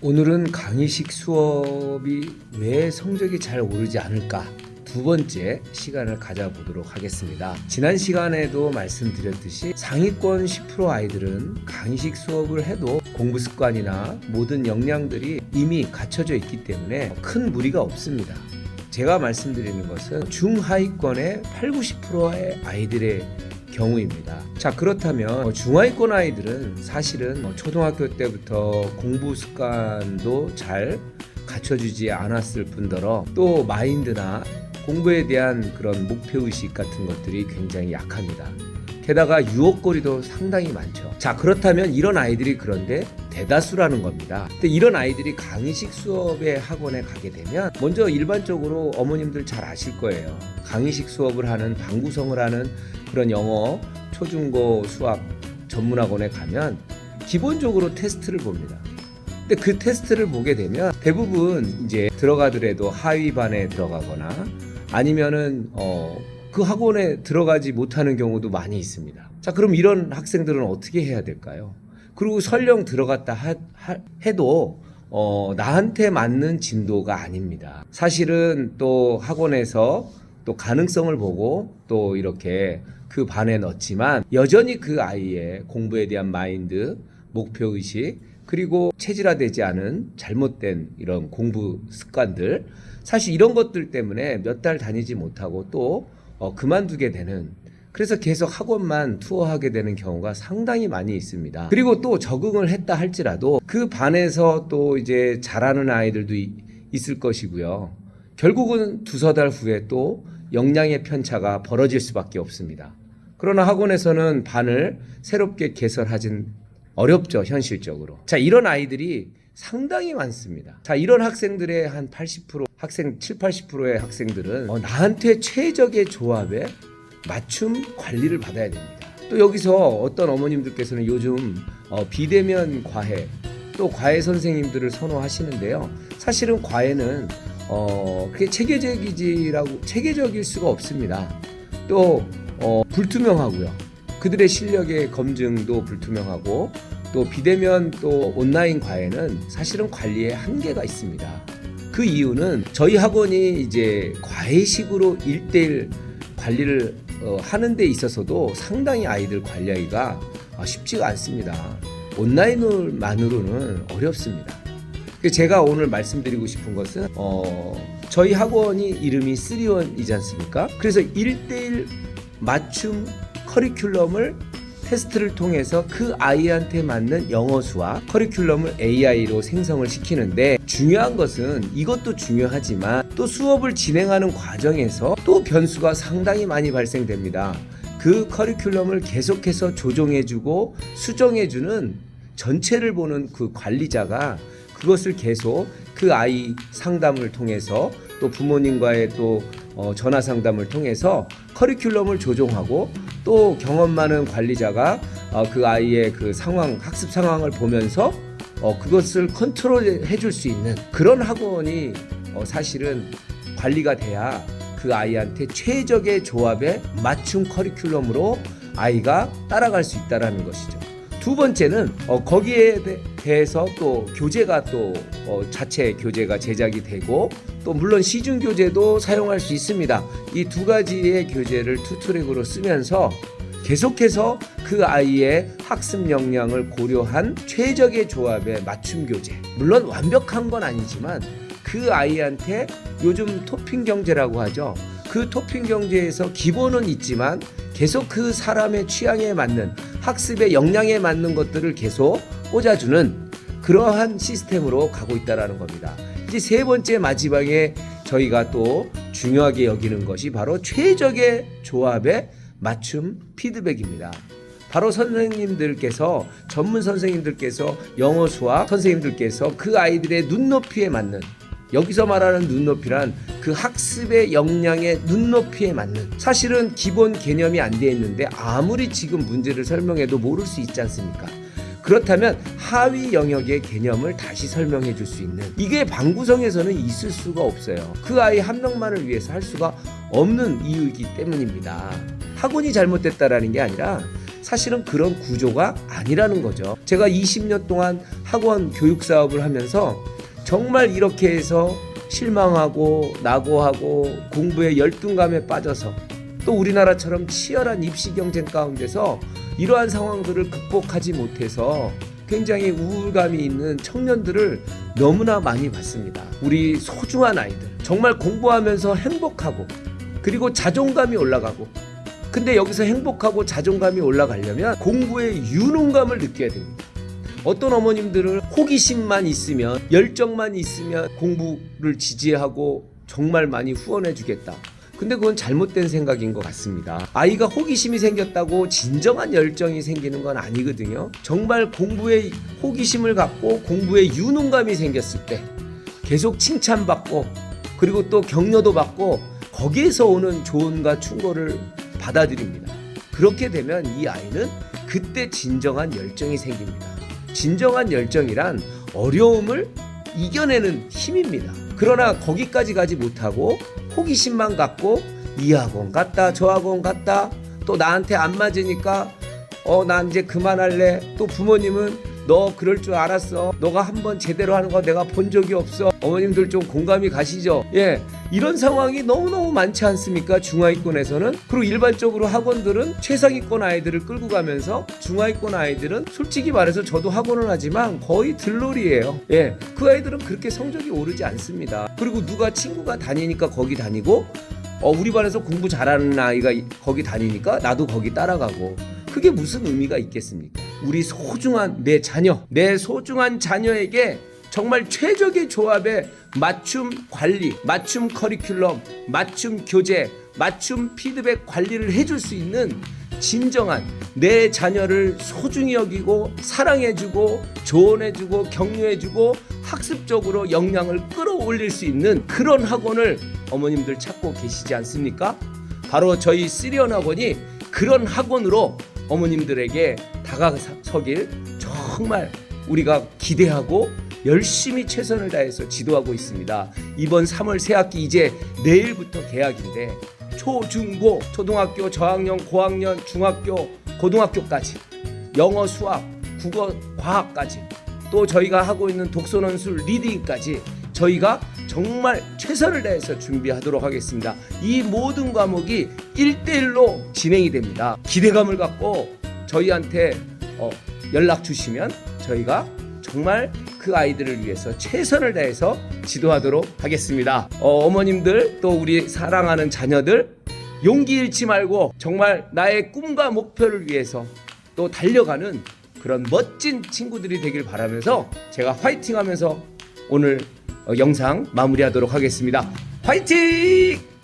오늘은 강의식 수업이 왜 성적이 잘 오르지 않을까? 두 번째 시간을 가져보도록 하겠습니다. 지난 시간에도 말씀드렸듯이 상위권 10% 아이들은 강의식 수업을 해도 공부 습관이나 모든 역량들이 이미 갖춰져 있기 때문에 큰 무리가 없습니다. 제가 말씀드리는 것은 중하위권의 8, 90%의 아이들의 경우입니다. 자, 그렇다면 중하위권 아이들은 사실은 초등학교 때부터 공부 습관도 잘 갖춰주지 않았을 뿐더러 또 마인드나 공부에 대한 그런 목표의식 같은 것들이 굉장히 약합니다. 게다가 유혹거리도 상당히 많죠. 자, 그렇다면 이런 아이들이 그런데 대다수라는 겁니다. 근데 이런 아이들이 강의식 수업의 학원에 가게 되면 먼저 일반적으로 어머님들 잘 아실 거예요. 강의식 수업을 하는 방구성을 하는 그런 영어, 초중고 수학 전문학원에 가면 기본적으로 테스트를 봅니다. 근데 그 테스트를 보게 되면 대부분 이제 들어가더라도 하위 반에 들어가거나 아니면은 그 학원에 들어가지 못하는 경우도 많이 있습니다. 자, 그럼 이런 학생들은 어떻게 해야 될까요? 그리고 설령 들어갔다 해도 나한테 맞는 진도가 아닙니다. 사실은 또 학원에서 또 가능성을 보고 또 이렇게 그 반에 넣지만 여전히 그 아이의 공부에 대한 마인드, 목표의식, 그리고 체질화되지 않은 잘못된 이런 공부 습관들, 사실 이런 것들 때문에 몇 달 다니지 못하고 또 그만두게 되는, 그래서 계속 학원만 투어하게 되는 경우가 상당히 많이 있습니다. 그리고 또 적응을 했다 할지라도 그 반에서 또 이제 잘하는 아이들도 있을 것이고요. 결국은 두서 달 후에 또 역량의 편차가 벌어질 수밖에 없습니다. 그러나 학원에서는 반을 새롭게 개설하진 어렵죠, 현실적으로. 자, 이런 아이들이 상당히 많습니다. 자, 이런 학생들의 한 80%, 학생 7, 80%의 학생들은 나한테 최적의 조합에 맞춤 관리를 받아야 됩니다. 또 여기서 어떤 어머님들께서는 요즘 비대면 과외, 또 과외 선생님들을 선호하시는데요. 사실은 과외는 그게 체계적일 수가 없습니다. 또 불투명하고요. 그들의 실력의 검증도 불투명하고, 또 비대면 또 온라인 과외는 사실은 관리에 한계가 있습니다. 그 이유는 저희 학원이 이제 과외식으로 1대1 관리를 하는 데 있어서도 상당히 아이들 관리하기가 쉽지가 않습니다. 온라인만으로는 어렵습니다. 제가 오늘 말씀드리고 싶은 것은 저희 학원이 이름이 3-1이지 않습니까? 그래서 1대1 맞춤 커리큘럼을 테스트를 통해서 그 아이한테 맞는 영어 수와 커리큘럼을 AI로 생성을 시키는데, 중요한 것은 이것도 중요하지만 또 수업을 진행하는 과정에서 또 변수가 상당히 많이 발생됩니다. 그 커리큘럼을 계속해서 조정해주고 수정해주는, 전체를 보는 그 관리자가 그것을 계속 그 아이 상담을 통해서 또 부모님과의 또 전화 상담을 통해서 커리큘럼을 조정하고, 또 경험 많은 관리자가 그 아이의 그 상황, 학습 상황을 보면서 그것을 컨트롤해 줄 수 있는 그런 학원이 사실은 관리가 돼야 그 아이한테 최적의 조합의 맞춤 커리큘럼으로 아이가 따라갈 수 있다는 것이죠. 두 번째는 거기에 대해서 또 교재가 또 자체 교재가 제작이 되고, 또 물론 시중 교재도 사용할 수 있습니다. 이 두 가지의 교재를 투트랙으로 쓰면서 계속해서 그 아이의 학습 역량을 고려한 최적의 조합의 맞춤 교재, 물론 완벽한 건 아니지만 그 아이한테 요즘 토핑 경제라고 하죠. 그 토핑 경제에서 기본은 있지만 계속 그 사람의 취향에 맞는, 학습의 역량에 맞는 것들을 계속 꽂아주는 그러한 시스템으로 가고 있다는 겁니다. 이제 세 번째 마지막에 저희가 또 중요하게 여기는 것이 바로 최적의 조합의 맞춤 피드백입니다. 바로 선생님들께서, 전문 선생님들께서, 영어 수학 선생님들께서 그 아이들의 눈높이에 맞는, 여기서 말하는 눈높이란 그 학습의 역량의 눈높이에 맞는, 사실은 기본 개념이 안 돼 있는데 아무리 지금 문제를 설명해도 모를 수 있지 않습니까? 그렇다면 하위 영역의 개념을 다시 설명해 줄 수 있는, 이게 방구성에서는 있을 수가 없어요. 그 아이 한 명만을 위해서 할 수가 없는 이유이기 때문입니다. 학원이 잘못됐다라는 게 아니라 사실은 그런 구조가 아니라는 거죠. 제가 20년 동안 학원 교육 사업을 하면서 정말 이렇게 해서 실망하고 낙오하고 공부에 열등감에 빠져서 또 우리나라처럼 치열한 입시 경쟁 가운데서 이러한 상황들을 극복하지 못해서 굉장히 우울감이 있는 청년들을 너무나 많이 봤습니다. 우리 소중한 아이들, 정말 공부하면서 행복하고 그리고 자존감이 올라가고, 근데 여기서 행복하고 자존감이 올라가려면 공부에 유능감을 느껴야 됩니다. 어떤 어머님들은 호기심만 있으면, 열정만 있으면 공부를 지지하고 정말 많이 후원해 주겠다. 근데 그건 잘못된 생각인 것 같습니다. 아이가 호기심이 생겼다고 진정한 열정이 생기는 건 아니거든요. 정말 공부에 호기심을 갖고 공부에 유능감이 생겼을 때 계속 칭찬받고 그리고 또 격려도 받고 거기에서 오는 조언과 충고를 받아들입니다. 그렇게 되면 이 아이는 그때 진정한 열정이 생깁니다. 진정한 열정이란 어려움을 이겨내는 힘입니다. 그러나 거기까지 가지 못하고 호기심만 갖고 이 학원 갔다 저 학원 갔다 또 나한테 안 맞으니까 난 이제 그만할래. 또 부모님은 너 그럴 줄 알았어. 너가 한번 제대로 하는 거 내가 본 적이 없어. 어머님들 좀 공감이 가시죠? 예, 이런 상황이 너무너무 많지 않습니까? 중하위권에서는. 그리고 일반적으로 학원들은 최상위권 아이들을 끌고 가면서 중하위권 아이들은 솔직히 말해서 저도 학원을 하지만 거의 들놀이예요. 예, 그 아이들은 그렇게 성적이 오르지 않습니다. 그리고 누가 친구가 다니니까 거기 다니고 우리 반에서 공부 잘하는 아이가 거기 다니니까 나도 거기 따라가고, 그게 무슨 의미가 있겠습니까? 우리 소중한 내 자녀, 내 소중한 자녀에게 정말 최적의 조합의 맞춤 관리, 맞춤 커리큘럼, 맞춤 교재, 맞춤 피드백 관리를 해줄 수 있는 진정한 내 자녀를 소중히 여기고 사랑해주고 조언해주고 격려해주고 학습적으로 역량을 끌어올릴 수 있는 그런 학원을 어머님들 찾고 계시지 않습니까? 바로 저희 시리언 학원이 그런 학원으로 어머님들에게 다가서길 정말 우리가 기대하고 열심히 최선을 다해서 지도하고 있습니다. 이번 3월 새학기 이제 내일부터 개학인데 초중고, 초등학교, 저학년, 고학년, 중학교, 고등학교까지 영어, 수학, 국어, 과학까지 또 저희가 하고 있는 독서논술, 리딩까지 저희가 정말 최선을 다해서 준비하도록 하겠습니다. 이 모든 과목이 1대1로 진행이 됩니다. 기대감을 갖고 저희한테 연락 주시면 저희가 정말 그 아이들을 위해서 최선을 다해서 지도하도록 하겠습니다. 어머님들 또 우리 사랑하는 자녀들 용기 잃지 말고 정말 나의 꿈과 목표를 위해서 또 달려가는 그런 멋진 친구들이 되길 바라면서 제가 화이팅하면서 오늘 영상 마무리하도록 하겠습니다. 화이팅!